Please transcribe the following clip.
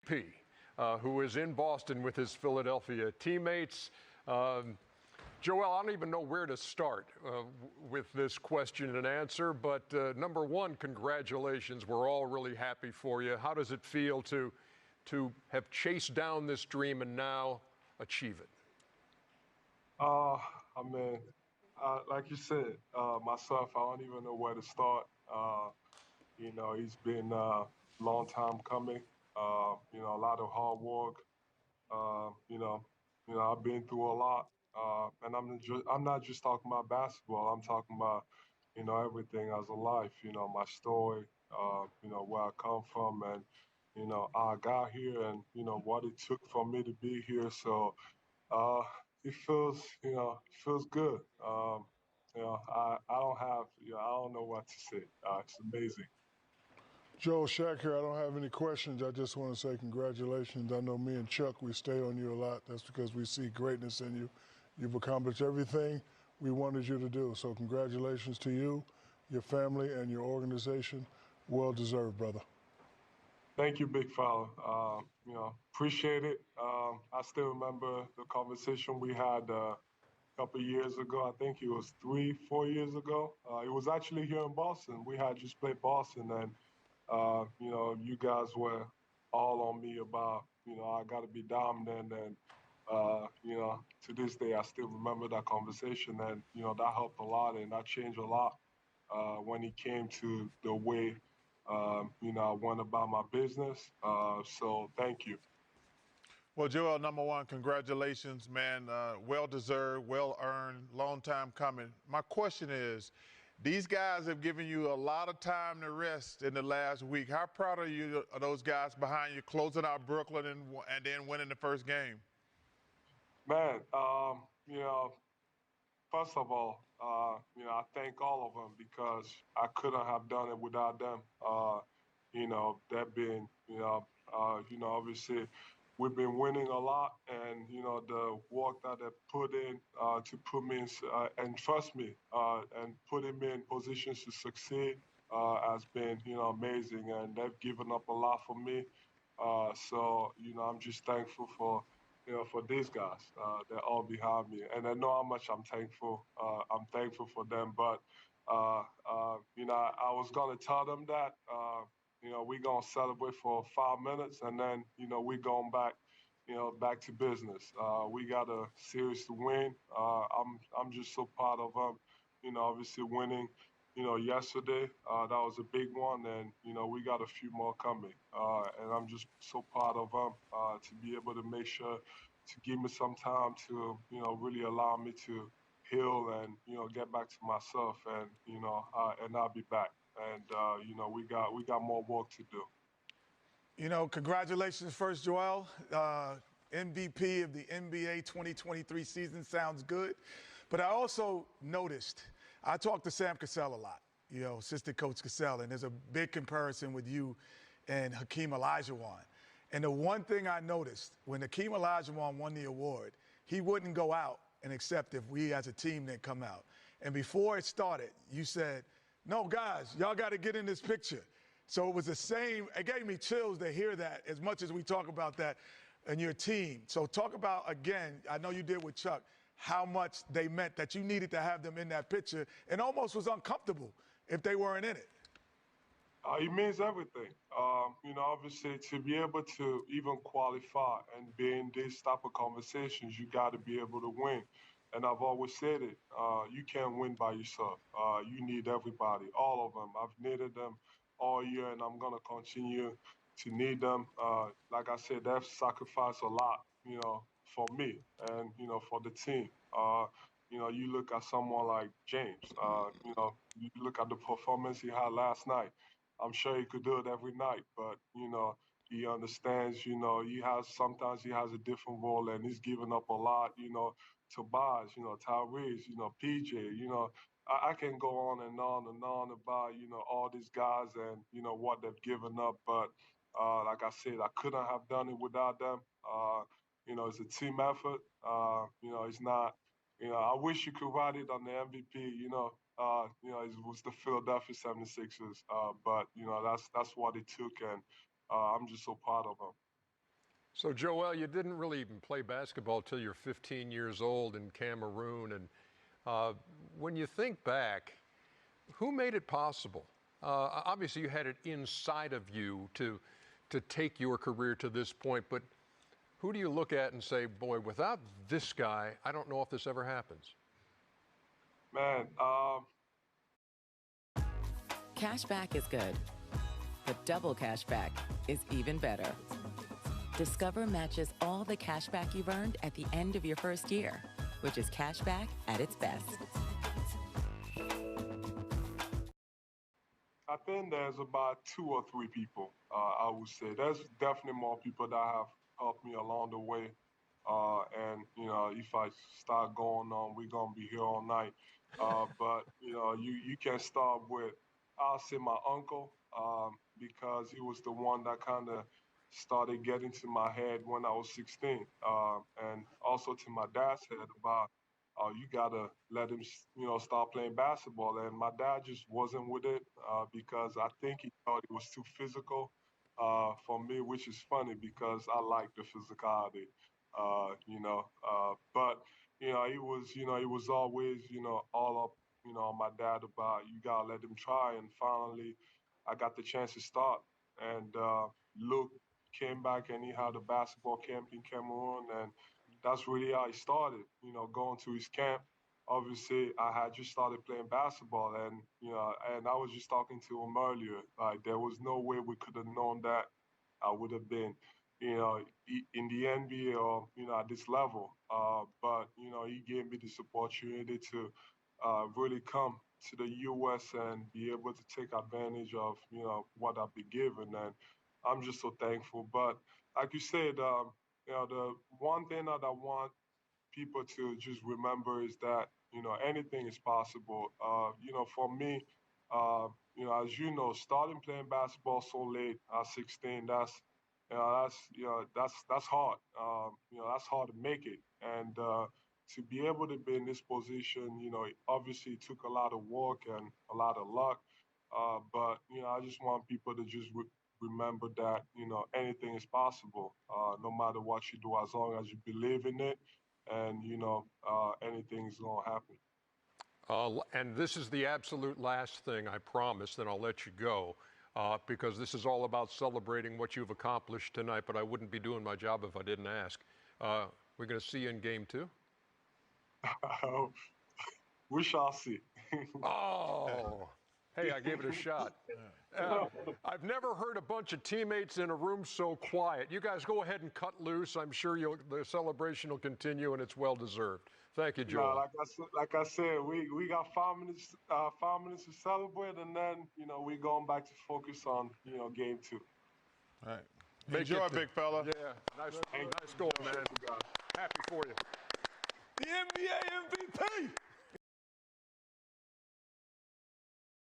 MVP, who is in Boston with his Philadelphia teammates. Joel, I don't even know where to start with this question and answer, but number one, congratulations. We're all really happy for you. How does it feel to have chased down this dream and now achieve it? I mean, like you said, myself, I don't even know where to start. It's been a long time coming. A lot of hard work. Uh, you know, I've been through a lot, and I'm not just talking about basketball. I'm talking about, everything as a life. My story. Where I come from, and how I got here, and what it took for me to be here. So uh, it feels good. I don't know what to say. It's amazing. Joe Shack here. I don't have any questions. I just want to say congratulations. I know me and Chuck, we stay on you a lot. That's because we see greatness in you. You've accomplished everything we wanted you to do. So congratulations to you, your family, and your organization. Well deserved, brother. Thank you, big fella. Appreciate it. I still remember the conversation we had a couple of years ago. I think it was 3, 4 years ago. It was actually here in Boston. We had just played Boston, and you guys were all on me about, I got to be dominant. And, to this day, I still remember that conversation. And, that helped a lot and that changed a lot when it came to the way, I went about my business. So thank you. Well, Joel, number one, congratulations, man. Well deserved, well earned, long time coming. My question is, these guys have given you a lot of time to rest in the last week. How proud are you of those guys behind you closing out Brooklyn and then winning the first game? Man, first of all, I thank all of them because I couldn't have done it without them. That being, obviously we've been winning a lot, and the work that they put in to put me in, and trust me, and putting me in positions to succeed has been, amazing, and they've given up a lot for me. So I'm just thankful for these guys. They're all behind me, and I know how much I'm thankful. I'm thankful for them. But I was gonna tell them that we're gonna celebrate for 5 minutes, and then we're going back, back to business. We got a series to win. I'm just so proud of them. Obviously winning. Yesterday, that was a big one, and we got a few more coming. And I'm just so proud of them to be able to make sure to give me some time to, really allow me to heal and get back to myself, and and I'll be back. And we got more work to do. Congratulations first, Joel. MVP of the NBA 2023 season sounds good. But I also noticed, I talked to Sam Cassell a lot, assistant coach Cassell, and there's a big comparison with you and Hakeem Olajuwon. And the one thing I noticed, when Hakeem Olajuwon won the award, he wouldn't go out and accept if we as a team didn't come out. And before it started, you said, no, guys, y'all got to get in this picture. So it was the same. It gave me chills to hear that as much as we talk about that and your team. So talk about, again, I know you did with Chuck, how much they meant that you needed to have them in that picture and almost was uncomfortable if they weren't in it. It means everything. Obviously, to be able to even qualify and be in these type of conversations, you got to be able to win. And I've always said it, you can't win by yourself. You need everybody, all of them. I've needed them all year, and I'm going to continue to need them. Like I said, they've sacrificed a lot, for me and, for the team. You look at someone like James, you look at the performance he had last night. I'm sure he could do it every night, but, he understands, sometimes he has a different role and he's giving up a lot, Tobias, Tyrese, PJ, I can go on and on and on about, all these guys and, what they've given up. But like I said, I couldn't have done it without them. It's a team effort. It's not, I wish you could write it on the MVP, it was the Philadelphia 76ers. But, that's what it took. And I'm just so proud of them. So, Joel, you didn't really even play basketball till you're 15 years old in Cameroon. And when you think back, who made it possible? Obviously, you had it inside of you to take your career to this point, but who do you look at and say, boy, without this guy, I don't know if this ever happens? Man, Cashback is good, but double cashback is even better. Discover matches all the cashback you've earned at the end of your first year, which is cashback at its best. I think there's about 2 or 3 people, I would say. There's definitely more people that have helped me along the way. And, if I start going on, we're going to be here all night. But, you can start with, I'll say my uncle, because he was the one that kind of started getting to my head when I was 16. And also to my dad's head about, you gotta let him, start playing basketball. And my dad just wasn't with it because I think he thought it was too physical for me, which is funny because I like the physicality, But he was always, all up, on my dad about you gotta let him try. And finally, I got the chance to start. And Luke came back and he had a basketball camp in Cameroon, and that's really how it started, going to his camp. Obviously, I had just started playing basketball, and and I was just talking to him earlier. Like there was no way we could have known that I would have been, in the NBA or at this level. But he gave me this opportunity to really come to the U.S. and be able to take advantage of what I've been given, and I'm just so thankful. But like you said, the one thing that I want people to just remember is that anything is possible. For me, as starting playing basketball so late at 16, that's hard. That's hard to make it, and to be able to be in this position, obviously it took a lot of work and a lot of luck. But I just want people to just remember that anything is possible, no matter what you do, as long as you believe in it, and anything is gonna happen. And this is the absolute last thing, I promise, then I'll let you go, because this is all about celebrating what you've accomplished tonight, but I wouldn't be doing my job if I didn't ask. We're going to see you in game 2? We shall see. Oh, hey, I gave it a shot. I've never heard a bunch of teammates in a room so quiet. You guys go ahead and cut loose. I'm sure the celebration will continue, and it's well-deserved. Thank you, Joel. Like I said, we got 5 minutes to celebrate, and then we're going back to focus on game 2. All right. Enjoy, big fella. Yeah, nice goal, man. Happy for you.